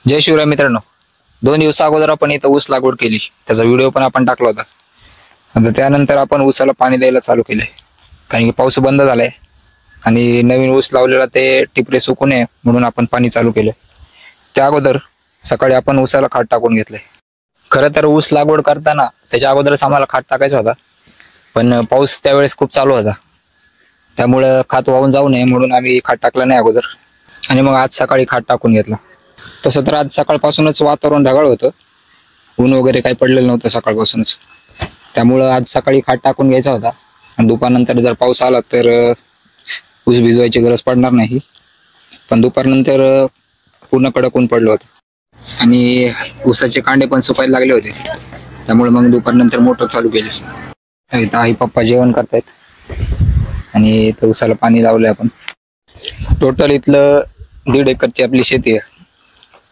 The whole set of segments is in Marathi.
जय शिवराय मित्रांनो, 2 दिवसा अगोदर आपण इथं ऊस लागवड केली, त्याचा व्हिडिओ पण आपण टाकला होता. आता त्यानंतर आपण ऊसाला पाणी द्यायला चालू केले, कारण की पाऊस बंद झालाय आणि नवीन ऊस लावलेला ते टिपरे सुकू नये म्हणून आपण पाणी चालू केलं. त्या अगोदर सकाळी आपण ऊसाला खात टाकून घेतले. खरं तर ऊस लागवड करताना त्याच्या अगोदरच आम्हाला खात टाकायचा होता, पण पाऊस त्यावेळेस खूप चालू होता, त्यामुळे खात वाहून जाऊ नये म्हणून आम्ही खात टाकलं नाही अगोदर, आणि मग आज सकाळी खात टाकून घेतला. तसं तर आज सकाळपासूनच वातावरण ढगाळ होतं, ऊन वगैरे काही पडलेलं नव्हतं सकाळपासूनच, त्यामुळं आज सकाळी खात टाकून घ्यायचा होता. आणि दुपारनंतर जर पाऊस आला तर ऊस भिजवायची गरज पडणार नाही, पण दुपारनंतर पूर्ण कडक ऊन पडलं होतं आणि ऊसाचे कांडे पण सुकायला लागले होते, त्यामुळे मग दुपारनंतर मोटर चालू केली. इथं आई पप्पा जेवण करतायत आणि इथं ऊसाला पाणी लावलंय आपण. टोटल इथलं 1.5 एकरची आपली शेती आहे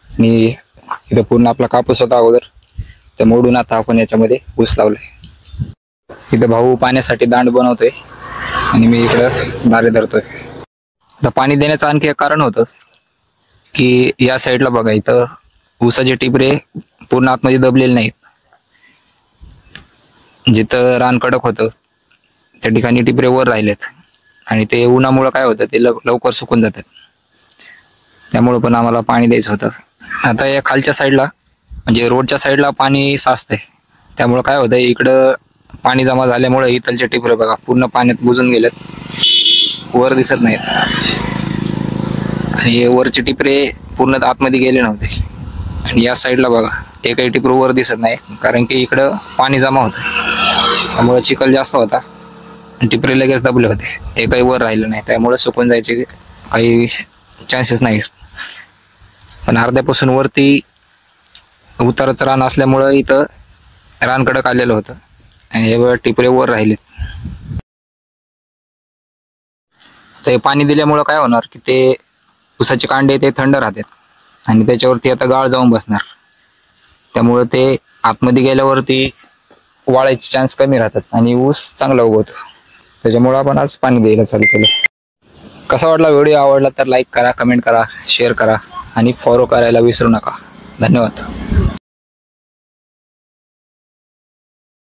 आणि इथं पूर्ण आपला कापूस होता अगोदर, तर मोडून आता आपण याच्यामध्ये ऊस लावलाय. इथं भाऊ पाण्यासाठी दांड बनवतोय आणि मी इकडं दारे धरतोय. आता पाणी देण्याचं आणखी एक कारण होतं की या साईडला बघा, इथं ऊसाचे टिपरे पूर्ण आतमध्ये दबलेले नाहीत. जिथं रान कडक होतं त्या ठिकाणी टिपरे वर राहिलेत आणि ते उन्हामुळे काय होतं, ते लवकर सुकून जातात, त्यामुळे पण आम्हाला पाणी द्यायचं होतं. आता या खालच्या साईडला म्हणजे रोडच्या साईडला पाणी साचतंय, त्यामुळे काय होतंय, इकडं पाणी जमा झाल्यामुळे इथलचे टिपरे बघा पूर्ण पाण्यात बुजून गेलेत, वर दिसत नाहीत. आणि वरचे टिपरे पूर्ण आतमध्ये गेले नव्हते. आणि या साईडला बघा एकही टिपरू वर दिसत नाही, कारण की इकडं पाणी जमा होतं, त्यामुळे चिखल जास्त होता आणि टिपरे लगेच दबले होते, एकही वर राहिलं नाही, त्यामुळे सुकून जायचे काही चान्सेस नाही. पण अर्ध्यापासून वरती उताराचं रान असल्यामुळं इथं रान कडक आलेलं होतं आणि हे टिपरे वर राहिलेत. ते पाणी दिल्यामुळं काय होणार की ते ऊसाचे कांडे ते थंड राहतात आणि त्याच्यावरती आता गाळ जाऊन बसणार, त्यामुळं ते आतमध्ये गेल्यावरती वाळायचे चान्स कमी राहतात आणि ऊस चांगला उगवतो. त्याच्यामुळं आपण आज पाणी द्यायला चालू केलं. कसा वाटला व्हिडिओ? आवडला तर लाईक करा, कमेंट करा, शेअर करा आणि फॉलो करायला विसरू नका. धन्यवाद.